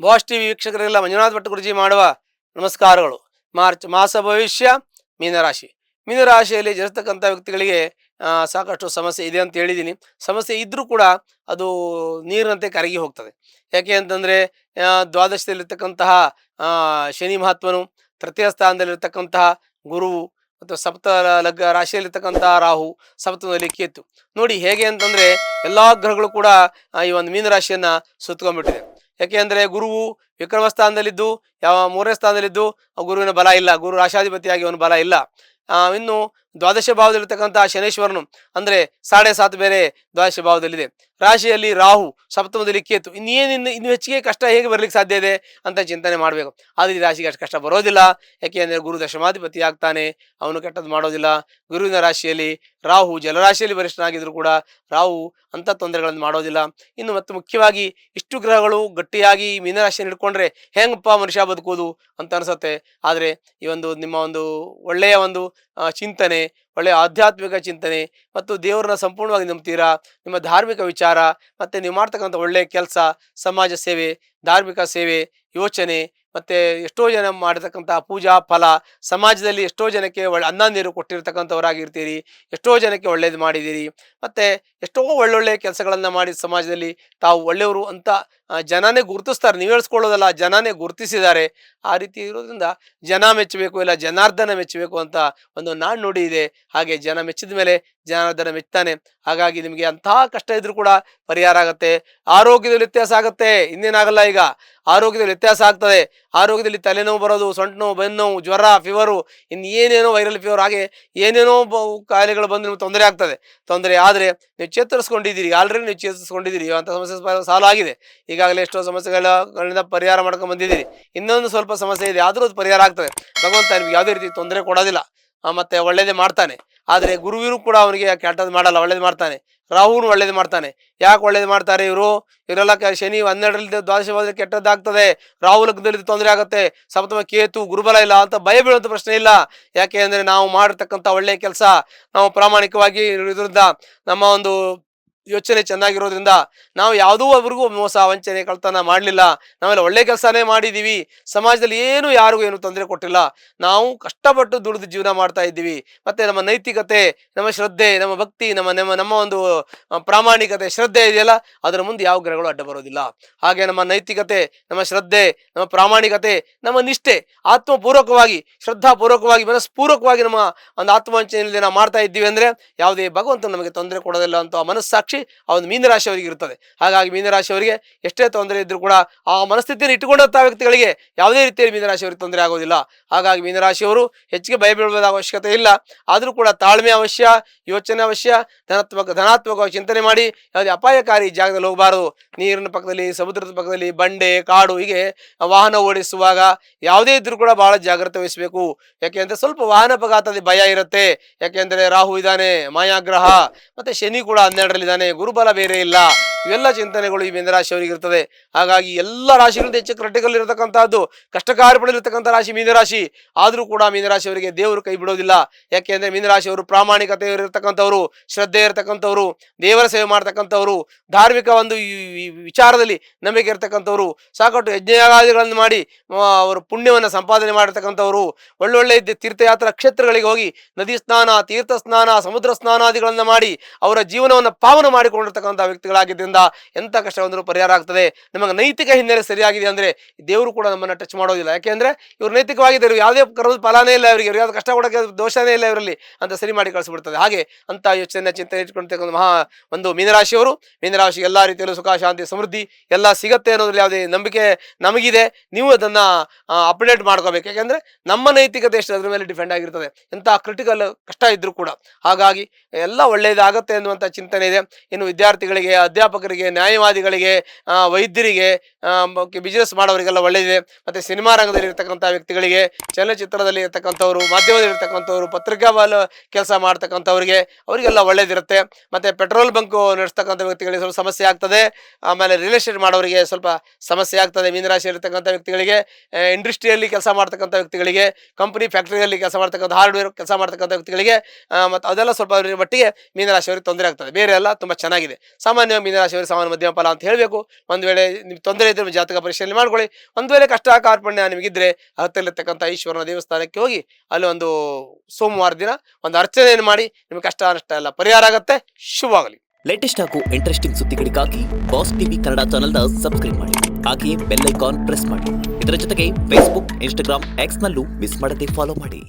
Boss TV ವೀಕ್ಷಕರಿಗೆಲ್ಲ Manjunath Bhat ಗುರುಜಿ ಮಾಡುವ ನಮಸ್ಕಾರಗಳು. March ಮಾಸ ಭವಿಷ್ಯ ಮೀನರಾಶಿ. ಮೀನರಾಶಿಯಲ್ಲಿ ಜನಿಸ್ತಕ್ಕಂಥ ವ್ಯಕ್ತಿಗಳಿಗೆ ಸಾಕಷ್ಟು ಸಮಸ್ಯೆ ಇದೆ ಅಂತ ಹೇಳಿದ್ದೀನಿ. ಸಮಸ್ಯೆ ಇದ್ದರೂ ಕೂಡ ಅದು ನೀರಿನಂತೆ ಕರಗಿ ಹೋಗ್ತದೆ. ಯಾಕೆ ಅಂತಂದರೆ ದ್ವಾದಶದಲ್ಲಿರ್ತಕ್ಕಂತಹ ಶನಿ ಮಹಾತ್ಮನು, ತೃತೀಯ ಸ್ಥಾನದಲ್ಲಿರ್ತಕ್ಕಂತಹ ಗುರುವು ಮತ್ತು ಸಪ್ತ ರಾಶಿಯಲ್ಲಿರ್ತಕ್ಕಂತಹ ರಾಹು, ಸಪ್ತಮದಲ್ಲಿ ಕೇತು. ನೋಡಿ ಹೇಗೆ ಅಂತಂದರೆ ಎಲ್ಲ ಗ್ರಹಗಳು ಕೂಡ ಈ ಒಂದು ಮೀನರಾಶಿಯನ್ನು ಸುತ್ತಕೊಂಡ್ಬಿಟ್ಟಿದೆ. ಯಾಕೆ ಅಂದರೆ ಗುರುವು ವಿಕ್ರಮ ಸ್ಥಾನದಲ್ಲಿದ್ದು ಮೂರನೇ ಸ್ಥಾನದಲ್ಲಿದ್ದು ಗುರುವಿನ ಬಲ ಇಲ್ಲ, ಗುರು ರಾಶಾಧಿಪತಿಯಾಗಿ ಅವನ ಬಲ ಇಲ್ಲ. ಇನ್ನು ದ್ವಾದಶ ಭಾವದಲ್ಲಿರ್ತಕ್ಕಂಥ ಶನೇಶ್ವರನು ಅಂದರೆ 7.5 ಬೇರೆ ದ್ವಾದಶ ಭಾವದಲ್ಲಿದೆ. ರಾಶಿಯಲ್ಲಿ ರಾಹು, ಸಪ್ತಮದಲ್ಲಿ ಕೇತು. ಇನ್ನು ಹೆಚ್ಚಿಗೆ ಕಷ್ಟ ಹೇಗೆ ಬರ್ಲಿಕ್ಕೆ ಸಾಧ್ಯ ಇದೆ ಅಂತ ಚಿಂತನೆ ಮಾಡಬೇಕು. ಆದರೆ ಈ ರಾಶಿಗೆ ಅಷ್ಟು ಕಷ್ಟ ಬರೋದಿಲ್ಲ. ಯಾಕೆ ಅಂದರೆ ಗುರು ದಶಮಾಧಿಪತಿ ಆಗ್ತಾನೆ, ಅವನು ಕೆಟ್ಟದ್ದು ಮಾಡೋದಿಲ್ಲ. ಗುರುವಿನ ರಾಶಿಯಲ್ಲಿ ರಾಹು ಜಲರಾಶಿಯಲ್ಲಿ ವರಿಷ್ಠನಾಗಿದ್ರು ಕೂಡ ರಾಹು ಅಂಥ ತೊಂದರೆಗಳನ್ನು ಮಾಡೋದಿಲ್ಲ. ಇನ್ನು ಮತ್ತು ಮುಖ್ಯವಾಗಿ ಇಷ್ಟು ಗ್ರಹಗಳು ಗಟ್ಟಿಯಾಗಿ ಮೀನರಾಶಿಯನ್ನು ಹಿಡ್ಕೊಂಡ್ರೆ ಹೆಂಗಪ್ಪ ಮನುಷ್ಯ ಬದುಕೋದು ಅಂತ ಅನಿಸುತ್ತೆ. ಆದರೆ ಈ ಒಂದು ನಿಮ್ಮ ಒಂದು ಒಳ್ಳೆಯ ಒಂದು ಚಿಂತನೆ, ಒಳ್ಳೆಯ ಆಧ್ಯಾತ್ಮಿಕ ಚಿಂತನೆ ಮತ್ತು ದೇವರನ್ನ ಸಂಪೂರ್ಣವಾಗಿ ನಂಬ್ತೀರಾ, ನಿಮ್ಮ ಧಾರ್ಮಿಕ ವಿಚಾರ ಮತ್ತು ನೀವು ಮಾಡ್ತಕ್ಕಂಥ ಒಳ್ಳೆಯ ಕೆಲಸ, ಸಮಾಜ ಸೇವೆ, ಧಾರ್ಮಿಕ ಸೇವೆ, ಯೋಚನೆ ಮತ್ತು ಎಷ್ಟೋ ಜನ ಮಾಡಿರ್ತಕ್ಕಂಥ ಪೂಜಾ ಫಲ, ಸಮಾಜದಲ್ಲಿ ಎಷ್ಟೋ ಜನಕ್ಕೆ ಅನ್ನ ನೀರು ಕೊಟ್ಟಿರ್ತಕ್ಕಂಥವರಾಗಿರ್ತೀರಿ, ಎಷ್ಟೋ ಜನಕ್ಕೆ ಒಳ್ಳೇದು ಮಾಡಿದ್ದೀರಿ ಮತ್ತು ಎಷ್ಟೋ ಒಳ್ಳೊಳ್ಳೆ ಕೆಲಸಗಳನ್ನು ಮಾಡಿ ಸಮಾಜದಲ್ಲಿ ತಾವು ಒಳ್ಳೆಯವರು ಅಂತ ಜನನೇ ಗುರುತಿಸ್ತಾರೆ. ನೀವು ಹೇಳ್ಸ್ಕೊಳ್ಳೋದಲ್ಲ, ಜನನೇ ಗುರುತಿಸಿದ್ದಾರೆ. ಆ ರೀತಿ ಇರೋದ್ರಿಂದ ಜನ ಮೆಚ್ಚಬೇಕು, ಇಲ್ಲ ಜನಾರ್ದನ ಮೆಚ್ಚಬೇಕು ಅಂತ ಒಂದು ನಾಣ್ಣುಡಿ ಇದೆ. ಹಾಗೆ ಜನ ಮೆಚ್ಚಿದ ಮೇಲೆ ಜನಾರ್ದನ ಮೆಚ್ತಾನೆ. ಹಾಗಾಗಿ ನಿಮಗೆ ಅಂತಹ ಕಷ್ಟ ಇದ್ರೂ ಕೂಡ ಪರಿಹಾರ ಆಗುತ್ತೆ. ಆರೋಗ್ಯದಲ್ಲಿ ವ್ಯತ್ಯಾಸ ಆಗುತ್ತೆ, ಇನ್ನೇನಾಗಲ್ಲ. ಈಗ ಆರೋಗ್ಯದಲ್ಲಿ ವ್ಯತ್ಯಾಸ ಆಗ್ತದೆ. ಆರೋಗ್ಯದಲ್ಲಿ ತಲೆನೋವು ಬರೋದು, ಸೊಂಟ ನೋವು, ಬೆನ್ನು ನೋವು, ಜ್ವರ, ಫೀವರು, ಇನ್ನು ಏನೇನೋ ವೈರಲ್ ಫೀವರ್, ಹಾಗೆ ಏನೇನೋ ಕಾಯಿಲೆಗಳು ಬಂದು ನಿಮ್ಗೆ ತೊಂದರೆ ಆಗ್ತದೆ. ತೊಂದರೆ ಆದರೆ ನೀವು ಚೇತರಿಸ್ಕೊಂಡಿದ್ದೀರಿ, ಆಲ್ರೆಡಿ ನೀವು ಚೇತರಿಸ್ಕೊಂಡಿದ್ದೀರಿ, ಅಂಥ ಸಮಸ್ಯೆ ಸಾಲ್ವ್ ಆಗಿದೆ. ಈಗಾಗಲೇ ಎಷ್ಟೋ ಸಮಸ್ಯೆಗಳಿಂದ ಪರಿಹಾರ ಮಾಡ್ಕೊಂಡು ಬಂದಿದ್ದೀರಿ. ಇನ್ನೊಂದು ಸ್ವಲ್ಪ ಸಮಸ್ಯೆ ಇದೆ, ಆದರೂ ಅದು ಪರಿಹಾರ ಆಗ್ತದೆ. ಭಗವಂತ ನಿಮ್ಗೆ ಯಾವುದೇ ರೀತಿ ತೊಂದರೆ ಕೊಡೋದಿಲ್ಲ, ಮತ್ತೆ ಒಳ್ಳೇದೇ ಮಾಡ್ತಾನೆ. ಆದರೆ ಗುರುವಿನೂ ಕೂಡ ಅವನಿಗೆ ಕೆಟ್ಟದ್ದು ಮಾಡಲ್ಲ, ಒಳ್ಳೇದು ಮಾಡ್ತಾನೆ. ರಾಹುನು ಒಳ್ಳೇದು ಮಾಡ್ತಾನೆ. ಯಾಕೆ ಒಳ್ಳೇದು ಮಾಡ್ತಾರೆ ಇವರೆಲ್ಲ? ಶನಿ 12ರಲ್ಲಿ ದ್ವಾದಶವಾದ ಕೆಟ್ಟದ್ದಾಗ್ತದೆ, ರಾಹು ಲಗ್ನದಲ್ಲಿ ತೊಂದರೆ ಆಗುತ್ತೆ, ಸಪ್ತಮ ಕೇತು, ಗುರುಬಲ ಇಲ್ಲ ಅಂತ ಭಯ ಬೀಳುವಂಥ ಪ್ರಶ್ನೆ ಇಲ್ಲ. ಯಾಕೆ ಅಂದರೆ ನಾವು ಮಾಡಿರ್ತಕ್ಕಂಥ ಒಳ್ಳೆಯ ಕೆಲಸ, ನಾವು ಪ್ರಾಮಾಣಿಕವಾಗಿ ಇರೋದ್ರಿಂದ, ನಮ್ಮ ಒಂದು ಯೋಚನೆ ಚೆನ್ನಾಗಿರೋದ್ರಿಂದ, ನಾವು ಯಾವುದೂ ಒಬ್ರಿಗೂ ಮೋಸ, ವಂಚನೆ, ಕಳ್ತನ ಮಾಡಲಿಲ್ಲ. ನಾವೆಲ್ಲ ಒಳ್ಳೆ ಕೆಲಸನೇ ಮಾಡಿದ್ದೀವಿ. ಸಮಾಜದಲ್ಲಿ ಯಾರಿಗೂ ಏನು ತೊಂದರೆ ಕೊಟ್ಟಿಲ್ಲ. ನಾವು ಕಷ್ಟಪಟ್ಟು ದುಡಿದು ಜೀವನ ಮಾಡ್ತಾ ಇದ್ದೀವಿ. ಮತ್ತು ನಮ್ಮ ನೈತಿಕತೆ, ನಮ್ಮ ಶ್ರದ್ಧೆ, ನಮ್ಮ ಭಕ್ತಿ, ನಮ್ಮ ಒಂದು ಪ್ರಾಮಾಣಿಕತೆ, ಶ್ರದ್ಧೆ ಇದೆಯಲ್ಲ, ಅದರ ಮುಂದೆ ಯಾವ ಗ್ರಹಗಳು ಅಡ್ಡ ಬರೋದಿಲ್ಲ. ಹಾಗೆ ನಮ್ಮ ನೈತಿಕತೆ, ನಮ್ಮ ಶ್ರದ್ಧೆ, ನಮ್ಮ ಪ್ರಾಮಾಣಿಕತೆ, ನಮ್ಮ ನಿಷ್ಠೆ, ಆತ್ಮಪೂರ್ವಕವಾಗಿ, ಶ್ರದ್ಧಾಪೂರ್ವಕವಾಗಿ, ಮನಸ್ಪೂರ್ವಕವಾಗಿ ನಮ್ಮ ಒಂದು ಆತ್ಮವಂಚನೆಯಲ್ಲಿ ನಾವು ಮಾಡ್ತಾ ಇದ್ದೀವಿ ಅಂದರೆ ಯಾವುದೇ ಭಗವಂತ ನಮಗೆ ತೊಂದರೆ ಕೊಡೋದಿಲ್ಲ ಅಂತ ಮನಸ್ಸಾಕ್ಷಿ ಆ ಒಂದು ಮೀನರಾಶಿಯವರಿಗೆ ಇರ್ತದೆ. ಹಾಗಾಗಿ ಮೀನರಾಶಿಯವರಿಗೆ ಎಷ್ಟೇ ತೊಂದರೆ ಇದ್ರೂ ಕೂಡ ಆ ಮನಸ್ಥಿತಿಯನ್ನು ಇಟ್ಟುಕೊಂಡಂಥ ವ್ಯಕ್ತಿಗಳಿಗೆ ಯಾವುದೇ ರೀತಿಯಲ್ಲಿ ಮೀನರಾಶಿಯವರಿಗೆ ತೊಂದರೆ ಆಗೋದಿಲ್ಲ. ಹಾಗಾಗಿ ಮೀನರಾಶಿಯವರು ಹೆಚ್ಚಿಗೆ ಭಯ ಬೀಳುವ ಅವಶ್ಯಕತೆ ಇಲ್ಲ. ಆದರೂ ಕೂಡ ತಾಳ್ಮೆ ಅವಶ್ಯ, ಯೋಚನೆ ಅವಶ್ಯ, ಧನಾತ್ಮಕವಾಗಿ ಚಿಂತನೆ ಮಾಡಿ ಯಾವುದೇ ಅಪಾಯಕಾರಿ ಜಾಗದಲ್ಲಿ ಹೋಗಬಾರದು. ನೀರಿನ ಪಕ್ಕದಲ್ಲಿ, ಸಮುದ್ರದ ಪಕ್ಕದಲ್ಲಿ, ಬಂಡೆ, ಕಾಡು, ಹೀಗೆ ವಾಹನ ಓಡಿಸುವಾಗ ಯಾವುದೇ ಇದ್ರೂ ಕೂಡ ಬಹಳ ಜಾಗ್ರತೆ ವಹಿಸಬೇಕು. ಯಾಕೆಂದರೆ ಸ್ವಲ್ಪ ವಾಹನ ಅಪಘಾತದ ಭಯ ಇರುತ್ತೆ. ಯಾಕೆಂದರೆ ರಾಹು ಇದ್ದಾನೆ, ಮಾಯಾಗ್ರಹ, ಮತ್ತು ಶನಿ ಕೂಡ 12ರಲ್ಲಿದ್ದಾನೆ, ಗುರುಬಲ ಬೇರೆ ಇಲ್ಲ. ಇವೆಲ್ಲ ಚಿಂತನೆಗಳು ಈ ಮೀನರಾಶಿಯವರಿಗೆ ಇರ್ತದೆ. ಹಾಗಾಗಿ ಎಲ್ಲ ರಾಶಿಗಳಿಂದ ಹೆಚ್ಚು ಕ್ರಿಟಿಕಲ್ ಇರತಕ್ಕಂಥದ್ದು, ಕಷ್ಟಕಾರಿ ಪಡೆದಿರ್ತಕ್ಕಂಥ ರಾಶಿ ಮೀನರಾಶಿ. ಆದರೂ ಕೂಡ ಮೀನರಾಶಿಯವರಿಗೆ ದೇವರು ಕೈ ಬಿಡೋದಿಲ್ಲ. ಯಾಕೆಂದರೆ ಮೀನರಾಶಿಯವರು ಪ್ರಾಮಾಣಿಕತೆ ಇರತಕ್ಕಂಥವ್ರು, ಶ್ರದ್ಧೆ ಇರತಕ್ಕಂಥವ್ರು, ದೇವರ ಸೇವೆ ಮಾಡ್ತಕ್ಕಂಥವ್ರು, ಧಾರ್ಮಿಕ ಒಂದು ವಿಚಾರದಲ್ಲಿ ನಂಬಿಕೆ ಇರತಕ್ಕಂಥವ್ರು, ಸಾಕಷ್ಟು ಯಜ್ಞಯಾಗಾದಿಗಳನ್ನು ಮಾಡಿ ಅವರು ಪುಣ್ಯವನ್ನು ಸಂಪಾದನೆ ಮಾಡಿರ್ತಕ್ಕಂಥವ್ರು, ಒಳ್ಳೊಳ್ಳೆ ತೀರ್ಥಯಾತ್ರಾ ಕ್ಷೇತ್ರಗಳಿಗೆ ಹೋಗಿ ನದಿ ಸ್ನಾನ, ತೀರ್ಥ ಸ್ನಾನ, ಸಮುದ್ರ ಸ್ನಾನಾದಿಗಳನ್ನು ಮಾಡಿ ಅವರ ಜೀವನವನ್ನು ಪಾವನ ಮಾಡಿಕೊಂಡಿರ್ತಕ್ಕಂಥ ವ್ಯಕ್ತಿಗಳಾಗಿದ್ದರಿಂದ ಎಂಥ ಕಷ್ಟ ಬಂದರೂ ಪರಿಹಾರ ಆಗ್ತದೆ. ನಮಗೆ ನೈತಿಕ ಹಿನ್ನೆಲೆ ಸರಿಯಾಗಿದೆ ಅಂದರೆ ದೇವರು ಕೂಡ ನಮ್ಮನ್ನು ಟಚ್ ಮಾಡೋದಿಲ್ಲ. ಯಾಕೆಂದರೆ ಇವರು ನೈತಿಕವಾಗಿದ್ದರು, ಯಾವುದೇ ಕರ್ಮದ ಫಲನೇ ಇಲ್ಲ ಇವರಿಗೆ, ಯಾವ್ದು ಕಷ್ಟ ಕೊಡೋಕ್ಕೆ ದೋಷನೇ ಇಲ್ಲ ಇವರಲ್ಲಿ ಅಂತ ಸರಿ ಮಾಡಿ ಕಳಿಸ್ಬಿಡ್ತದೆ. ಹಾಗೆ ಅಂತ ಯೋಚನೆ ಚಿಂತನೆ ಇಟ್ಕೊಳ್ತಕ್ಕಂಥ ಒಂದು ಮೀನರಾಶಿಯವರು, ಮೀನರಾಶಿ ಎಲ್ಲ ರೀತಿಯಲ್ಲೂ ಸುಖ, ಶಾಂತಿ, ಸಮೃದ್ಧಿ ಎಲ್ಲ ಸಿಗತ್ತೆ ಅನ್ನೋದ್ರಲ್ಲಿ ಯಾವುದೇ ನಂಬಿಕೆ ನಮಗಿದೆ. ನೀವು ಅದನ್ನು ಅಪ್ಡೇಟ್ ಮಾಡ್ಕೋಬೇಕು. ಯಾಕೆಂದರೆ ನಮ್ಮ ನೈತಿಕತೆ ಎಷ್ಟು ಅದ್ರ ಮೇಲೆ ಡಿಪೆಂಡ್ ಆಗಿರ್ತದೆ, ಎಂಥ ಕ್ರಿಟಿಕಲ್ ಕಷ್ಟ ಇದ್ದರೂ ಕೂಡ. ಹಾಗಾಗಿ ಎಲ್ಲ ಒಳ್ಳೆಯದಾಗತ್ತೆ ಅನ್ನುವಂಥ ಚಿಂತನೆ ಇದೆ. ಇನ್ನು ವಿದ್ಯಾರ್ಥಿಗಳಿಗೆ, ಅಧ್ಯಾಪಕರಿಗೆ, ನ್ಯಾಯವಾದಿಗಳಿಗೆ, ವೈದ್ಯರಿಗೆ, ಬಿಸ್ನೆಸ್ ಮಾಡೋರಿಗೆಲ್ಲ ಒಳ್ಳೆಯದಿದೆ. ಮತ್ತು ಸಿನಿಮಾ ರಂಗದಲ್ಲಿ ಇರ್ತಕ್ಕಂಥ ವ್ಯಕ್ತಿಗಳಿಗೆ, ಚಲನಚಿತ್ರದಲ್ಲಿ ಇರ್ತಕ್ಕಂಥವ್ರು, ಮಾಧ್ಯಮದಲ್ಲಿ ಇರ್ತಕ್ಕಂಥವ್ರು, ಪತ್ರಿಕಾ ಕೆಲಸ ಮಾಡ್ತಕ್ಕಂಥವ್ರಿಗೆ, ಅವರಿಗೆಲ್ಲ ಒಳ್ಳೇದಿರುತ್ತೆ. ಮತ್ತು ಪೆಟ್ರೋಲ್ ಬಂಕು ನಡೆಸ್ತಕ್ಕಂಥ ವ್ಯಕ್ತಿಗಳಿಗೆ ಸ್ವಲ್ಪ ಸಮಸ್ಯೆ ಆಗ್ತದೆ. ಆಮೇಲೆ ರಿಯಲ್ ಎಸ್ಟೇಟ್ ಮಾಡೋರಿಗೆ ಸ್ವಲ್ಪ ಸಮಸ್ಯೆ ಆಗ್ತದೆ. ಮೀನರಾಶಿ ಇರ್ತಕ್ಕಂಥ ವ್ಯಕ್ತಿಗಳಿಗೆ, ಇಂಡಸ್ಟ್ರಿಯಲ್ಲಿ ಕೆಲಸ ಮಾಡ್ತಕ್ಕಂಥ ವ್ಯಕ್ತಿಗಳಿಗೆ, ಕಂಪನಿ ಫ್ಯಾಕ್ಟ್ರಿಯಲ್ಲಿ ಕೆಲಸ ಮಾಡ್ತಕ್ಕಂಥ, ಹಾರ್ಡ್ವೇರ್ ಕೆಲಸ ಮಾಡ್ತಕ್ಕಂಥ ವ್ಯಕ್ತಿಗಳಿಗೆ, ಮತ್ತು ಅದೆಲ್ಲ ಸ್ವಲ್ಪ ಮಟ್ಟಿಗೆ ಮೀನರಾಶಿಯವರಿಗೆ ತೊಂದರೆ ಆಗ್ತದೆ. ಬೇರೆ ಎಲ್ಲ ತುಂಬ ತುಂಬ ಚೆನ್ನಾಗಿದೆ. ಸಾಮಾನ್ಯವಾಗಿ ಮೀನರಾಶಿಯವರಿಗೆ ಸಾಮಾನ್ಯ ಮಧ್ಯಮ ಫಲ ಅಂತ ಹೇಳಬೇಕು. ಒಂದು ವೇಳೆ ನಿಮ್ಗೆ ತೊಂದರೆ ಇದ್ದರೆ ಜಾತಕ ಪರಿಶೀಲನೆ ಮಾಡ್ಕೊಳ್ಳಿ. ಒಂದು ವೇಳೆ ಕಷ್ಟ ಕಾರ್ಪಣ್ಯ ನಿಮಗಿದ್ರೆ ಹತ್ತಲ್ಲಿರ್ತಕ್ಕಂಥ ಈಶ್ವರನ ದೇವಸ್ಥಾನಕ್ಕೆ ಹೋಗಿ ಅಲ್ಲಿ ಒಂದು ಸೋಮವಾರ ದಿನ ಒಂದು ಅರ್ಚನೆಯನ್ನು ಮಾಡಿ ನಿಮ್ಗೆ ಕಷ್ಟ ನಷ್ಟ ಎಲ್ಲ ಪರಿಹಾರ ಆಗುತ್ತೆ. ಶುಭವಾಗಲಿ. ಲೇಟೆಸ್ಟ್ ಹಾಗೂ ಇಂಟ್ರೆಸ್ಟಿಂಗ್ ಸುದ್ದಿಗಳಿಗಾಗಿ ಬಾಸ್ ಟಿವಿ ಕನ್ನಡ ಚಾನೆಲ್ನ ಸಬ್ಸ್ಕ್ರೈಬ್ ಮಾಡಿ. ಹಾಗೆಯೇ ಬೆಲ್ ಐಕಾನ್ ಪ್ರೆಸ್ ಮಾಡಿ. ಇದರ ಜೊತೆಗೆ ಫೇಸ್ಬುಕ್, ಇನ್ಸ್ಟಾಗ್ರಾಮ್, ಎಕ್ಸ್ ನಲ್ಲೂ ಮಿಸ್ ಮಾಡದೆ ಫಾಲೋ ಮಾಡಿ.